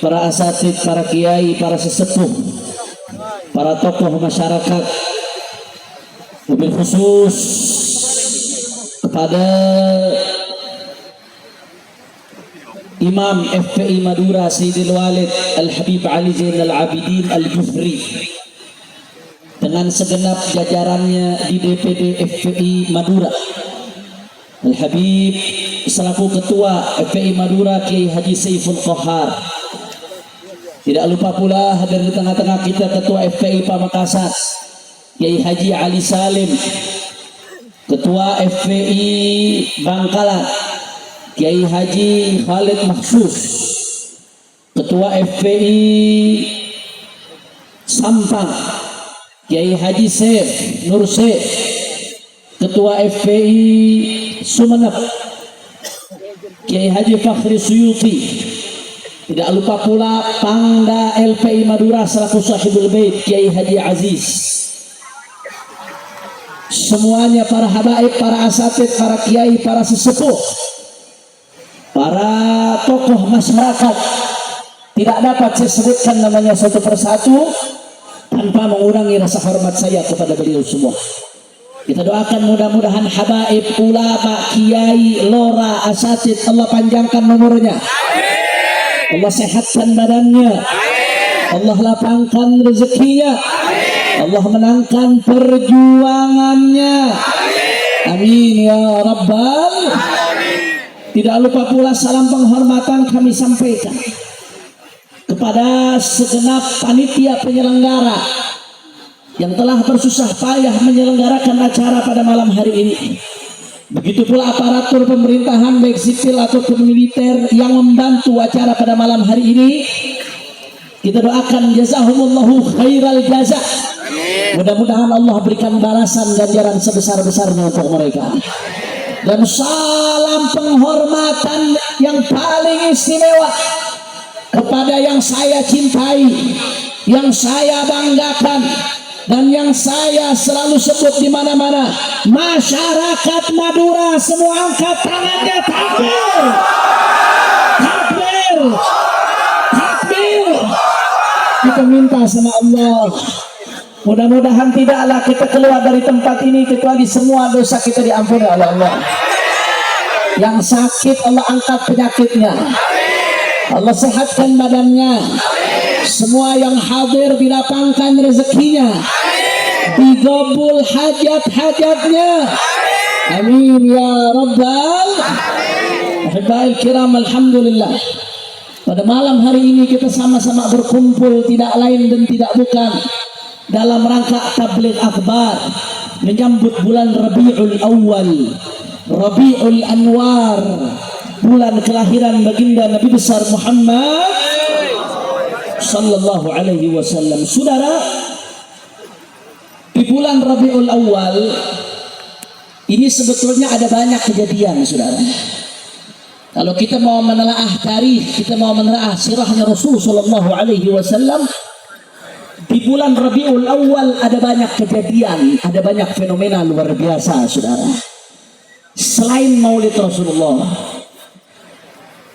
para asatid, para kiai, para sesepuh, para tokoh masyarakat, mobil khusus kepada Imam FPI Madura Sayyidil Walid Al-Habib Ali Zainal Abidin Al-Jufri dengan segenap jajarannya di DPD FPI Madura, Al-Habib selaku ketua FPI Madura Kiai Haji Saiful Qahar. Tidak lupa pula hadir di tengah-tengah kita ketua FPI Pamekasan Kiai Haji Ali Salim, ketua FPI Bangkalan Kiai Haji Khalid Maksus, ketua FPI Sampang Kiai Haji Syekh Nur Syekh, ketua FPI Sumeneb Kiai Haji Fakhri Suyuti. Tidak lupa pula Pangda LPI Madura selaku sahibul bait Kiai Haji Aziz. Semuanya para habaib, para asatid, para kiai, para sesepuh, para tokoh masyarakat, tidak dapat saya sebutkan namanya satu persatu tanpa mengurangi rasa hormat saya kepada beliau semua. Kita doakan mudah-mudahan habaib, ulama, kiai, lora, asatid Allah panjangkan umurnya, Allah sehatkan badannya, Allah lapangkan rezekinya, Allah menangkan perjuangannya. Amin ya rabbal. Tidak lupa pula salam penghormatan kami sampaikan kepada segenap panitia penyelenggara yang telah bersusah payah menyelenggarakan acara pada malam hari ini. Begitu pula aparatur pemerintahan baik sipil ataupun militer yang membantu acara pada malam hari ini. Kita doakan jazahumullahu khairal jaza. Mudah-mudahan Allah berikan balasan ganjaran sebesar-besarnya untuk mereka. Dan salam penghormatan yang paling istimewa kepada yang saya cintai, yang saya banggakan, dan yang saya selalu sebut di mana-mana, masyarakat Madura. Semua angkat tangannya, takbir, takbir, takbir. Kita minta sama Allah, mudah-mudahan tidaklah kita keluar dari tempat ini kecuali semua dosa kita diampuni oleh Allah. Yang sakit Allah angkat penyakitnya, Allah sehatkan badannya. Semua yang hadir dilapangkan rezekinya, digabul hajat-hajatnya. Amin ya rabbal alamin. Kiram, alhamdulillah. Pada malam hari ini kita sama-sama berkumpul tidak lain dan tidak bukan dalam rangka tabligh akhbar menyambut bulan Rabiul Awal, Rabiul Anwar, bulan kelahiran baginda Nabi besar Muhammad sallallahu alaihi wasallam. Saudara, di bulan Rabiul Awal ini sebetulnya ada banyak kejadian, saudara. Kalau kita mau menelaah tarikh, kita mau menelaah sirahnya Rasul sallallahu alaihi wasallam, di bulan Rabiul Awal ada banyak kejadian, ada banyak fenomena luar biasa, saudara. Selain Maulid Rasulullah,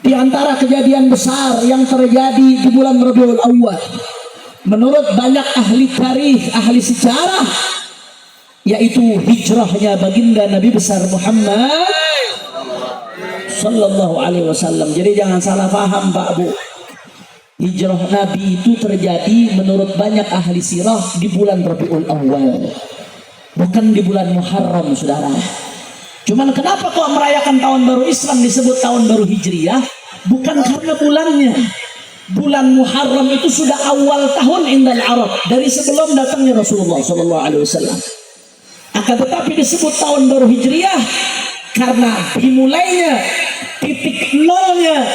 di antara kejadian besar yang terjadi di bulan Rabiul Awal, menurut banyak ahli tarikh, ahli sejarah, yaitu hijrahnya baginda Nabi besar Muhammad sallallahu alaihi wasallam. Jadi jangan salah paham Pak Bu. Hijrah Nabi itu terjadi menurut banyak ahli sirah di bulan Rabiul Awal, bukan di bulan Muharram, saudara. Cuman kenapa kok merayakan tahun baru Islam disebut tahun baru Hijriyah? Bukan karena bulannya. Bulan Muharram itu sudah awal tahun indal Arab, dari sebelum datangnya Rasulullah sallallahu alaihi wasallam. Akan tetapi disebut tahun baru Hijriyah karena dimulainya titik nolnya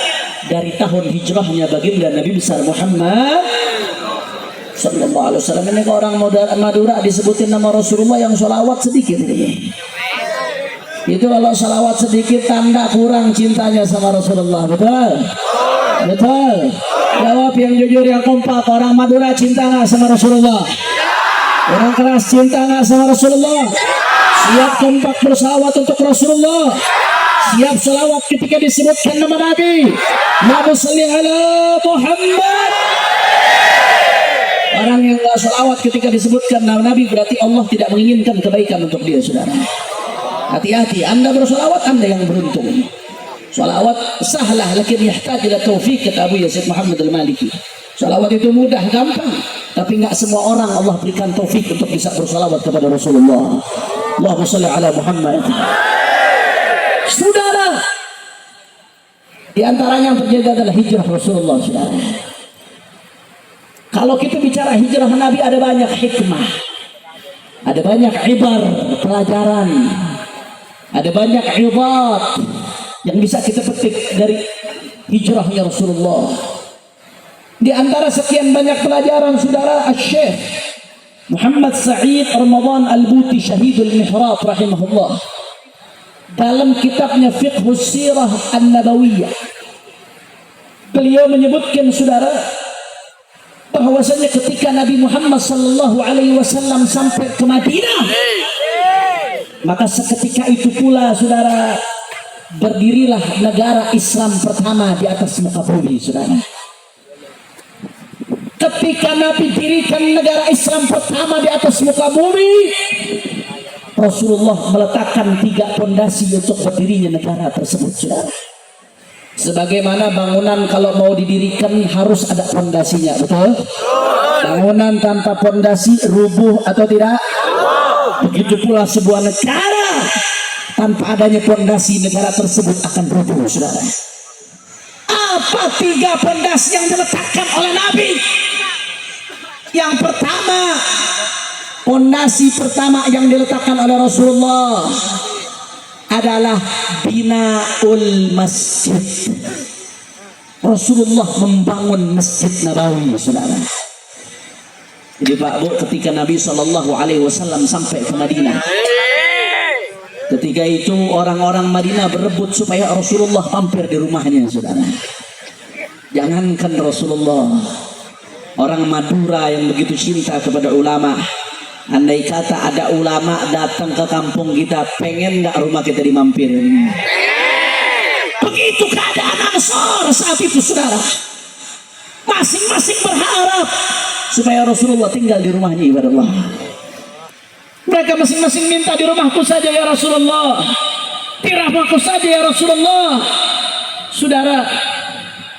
dari tahun hijrahnya baginda Nabi besar Muhammad sallallahu alaihi wasallam. Ini orang Madura disebutin nama Rasulullah yang sholawat sedikit itu kalau sholawat sedikit tanda kurang cintanya sama Rasulullah. Betul? Betul? Jawab yang jujur, yang kompak. Orang Madura cinta nggak sama Rasulullah? Orang keras cinta nggak sama Rasulullah? Siap kompak bersalawat untuk Rasulullah? Siap salawat ketika disebutkan nama Nabi. Allahumma shalli ala Muhammad. Orang yang gak salawat ketika disebutkan nama Nabi berarti Allah tidak menginginkan kebaikan untuk dia, saudara. Hati-hati, Anda bersalawat, Anda yang beruntung. Salawat sahlah, lakin yahtaj ila taufiq, kata Abu Yazid Muhammad al-Maliki. Salawat itu mudah, gampang, tapi nggak semua orang Allah berikan taufik untuk bisa bersalawat kepada Rasulullah. Allahumma shalli ala Muhammad. Saudara, di antaranya yang terjadi adalah hijrah Rasulullah, saudara. Kalau kita bicara hijrah Nabi, ada banyak hikmah, ada banyak ibar, pelajaran, ada banyak ibat yang bisa kita petik dari hijrahnya Rasulullah. Di antara sekian banyak pelajaran, saudara, Syekh Muhammad Sa'id Ramadan Al-Buti Syahidul Mihrab rahimahullah, dalam kitabnya Fiqhus Sirah An-Nabawiyah, beliau menyebutkan, saudara, bahwasanya ketika Nabi Muhammad sallallahu alaihi wasallam sampai ke Madinah, maka seketika itu pula, saudara, berdirilah negara Islam pertama di atas muka bumi, saudara. Ketika Nabi dirikan negara Islam pertama di atas muka bumi, Rasulullah meletakkan 3 pondasi untuk berdirinya negara tersebut, saudara. Sebagaimana bangunan kalau mau didirikan harus ada pondasinya, betul? Bangunan tanpa pondasi rubuh atau tidak? Begitu pula sebuah negara tanpa adanya pondasi, negara tersebut akan rubuh, saudara. Apa 3 pondasi yang diletakkan oleh Nabi? Yang pertama, pondasi pertama yang diletakkan oleh Rasulullah adalah binaul masjid. Rasulullah membangun Masjid Nabawi, saudara. Jadi Pak Bu, ketika Nabi SAW sampai ke Madinah, ketika itu orang-orang Madinah berebut supaya Rasulullah mampir di rumahnya, saudara. Jangankan Rasulullah, orang Madura yang begitu cinta kepada ulama, andai kata ada ulama datang ke kampung kita, pengen nggak rumah kita dimampirin? Begitu keadaan Ansar saat itu, saudara. Masing-masing berharap supaya Rasulullah tinggal di rumahnya, ibadah Allah. Mereka masing-masing minta, di rumahku saja ya Rasulullah, di rumahku saja ya Rasulullah. Saudara,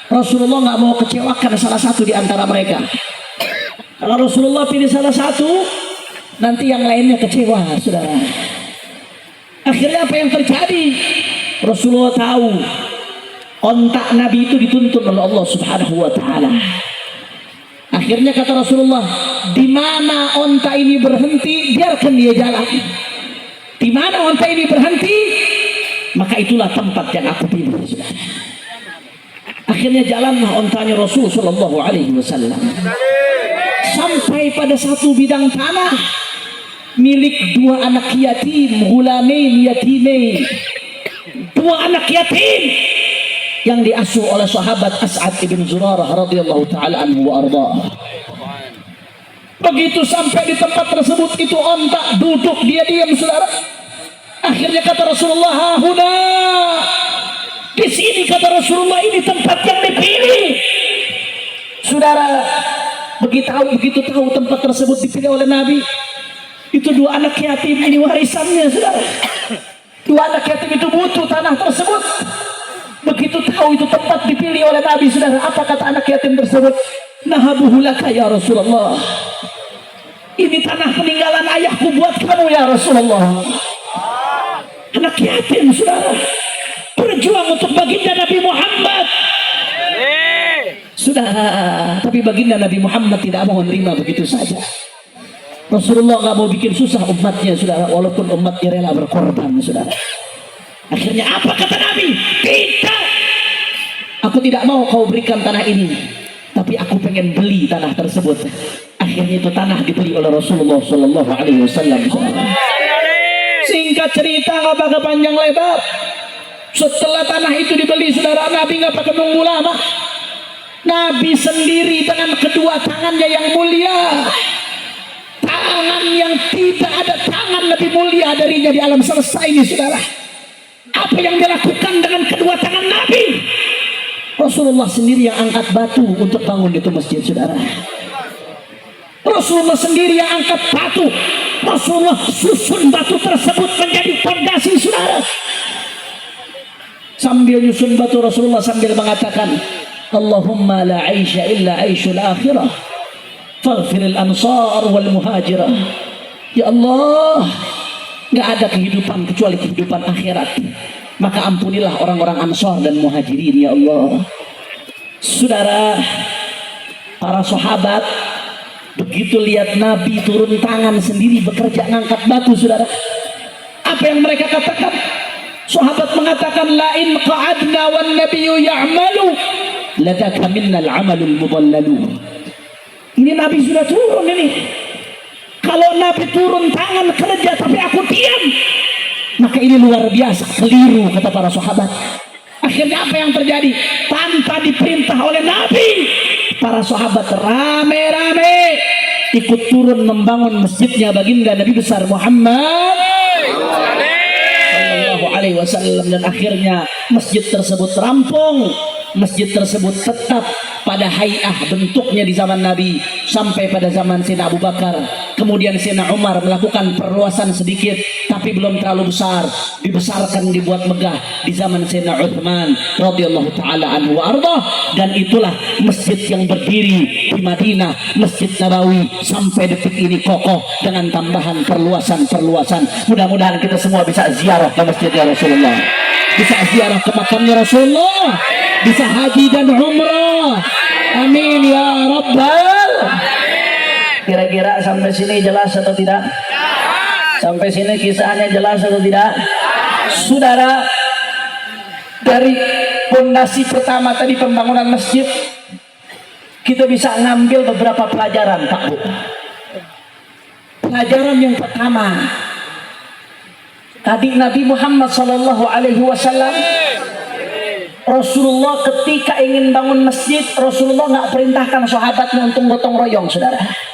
Rasulullah nggak mau kecewakan salah satu di antara mereka. Kalau Rasulullah pilih salah satu, nanti yang lainnya kecewa, saudara. Akhirnya apa yang terjadi? Rasulullah tahu ontak Nabi itu dituntun oleh Allah Subhanahu wa Ta'ala. Akhirnya kata Rasulullah, di mana onta ini berhenti, biarkan dia jalan. Di mana onta ini berhenti, maka itulah tempat yang aku pilih, saudara. Akhirnya jalanlah ontanya Rasul Sallallahu Alaihi Wasallam sampai pada satu bidang tanah milik 2 anak yatim, ghulamain yatimain, 2 anak yatim yang diasuh oleh sahabat As'ad ibn Zurarah radhiyallahu taala anhu wa arda. Begitu sampai di tempat tersebut, itu onta duduk, dia diam, saudara. Akhirnya kata Rasulullah, hahuna, di sini, kata Rasulullah, ini tempat yang dipilih. Saudara, begitu tahu tempat tersebut dipilih oleh Nabi, itu 2 anak yatim ini warisannya, saudara. 2 anak yatim itu butuh tanah tersebut. Begitu tahu itu tempat dipilih oleh Nabi, saudara, apa kata anak yatim tersebut? Nahabuhu laka ya Rasulullah, ini tanah peninggalan ayahku buat kamu ya Rasulullah. Anak yatim, saudara, berjuang untuk baginda Nabi Muhammad. Sudah, tapi baginda Nabi Muhammad tidak mau menerima begitu saja. Rasulullah nggak mau bikin susah umatnya, saudara, walaupun umatnya rela berkorban, saudara. Akhirnya apa kata Nabi? Tidak, aku tidak mau kau berikan tanah ini, tapi aku pengen beli tanah tersebut. Akhirnya itu tanah dibeli oleh Rasulullah Sallallahu Alaihi Wasallam. Singkat cerita, nggak pakai panjang lebar, setelah tanah itu dibeli, saudara, Nabi nggak pakai nunggu lama. Nabi sendiri dengan kedua tangannya yang mulia, tangan yang tidak ada tangan lebih mulia darinya di alam semesta ini, saudara. Apa apa yang dilakukan dengan kedua tangan Nabi? Rasulullah sendiri yang angkat batu untuk bangun itu masjid, saudara. Rasulullah sendiri yang angkat batu. Rasulullah susun batu tersebut menjadi fondasi, saudara. Sambil nyusun batu, Rasulullah sambil mengatakan, Allahumma la aisha illa aishul akhirah faghfiril ansar wal muhajirah. Ya Allah, gak ada kehidupan kecuali kehidupan akhirat, maka ampunilah orang-orang ansar dan muhajirin, ya Allah. Saudara, para sahabat begitu lihat Nabi turun tangan sendiri bekerja ngangkat batu, saudara, apa yang mereka katakan? Sahabat mengatakan, lain qa'adna wan nabiyyu ya'malu ladaka minnal amalul mudallalu. Ini Nabi sudah turun ini. Kalau Nabi turun tangan kerja tapi aku diam, maka ini luar biasa, keliru, kata para sahabat. Akhirnya apa yang terjadi? Tanpa diperintah oleh Nabi, para sahabat rame-rame ikut turun membangun masjidnya baginda Nabi besar Muhammad sallallahu alaihi wasallam, dan akhirnya masjid tersebut rampung. Masjid tersebut tetap pada hay'ah bentuknya di zaman Nabi sampai pada zaman Sayyidina Abu Bakar. Kemudian Sayyidina Umar melakukan perluasan sedikit tapi belum terlalu besar, dibesarkan, dibuat megah di zaman Sayyidina Utsman radhiyallahu taala anhu wa ardhah. Dan itulah masjid yang berdiri di Madinah, Masjid Nabawi, sampai detik ini kokoh dengan tambahan perluasan-perluasan. Mudah-mudahan kita semua bisa ziarah ke masjidnya Rasulullah, bisa ziarah ke makamnya Rasulullah, bisa haji dan umrah. Amin ya rabbal. Kira-kira sampai sini jelas atau tidak? Sampai sini kisahnya jelas atau tidak? Saudara, dari fondasi pertama tadi pembangunan masjid, kita bisa ngambil beberapa pelajaran, Pak Bu. Pelajaran yang pertama, tadi Nabi Muhammad sallallahu alaihi wasallam, Rasulullah ketika ingin bangun masjid, Rasulullah nggak perintahkan sahabatnya untuk gotong royong, saudara.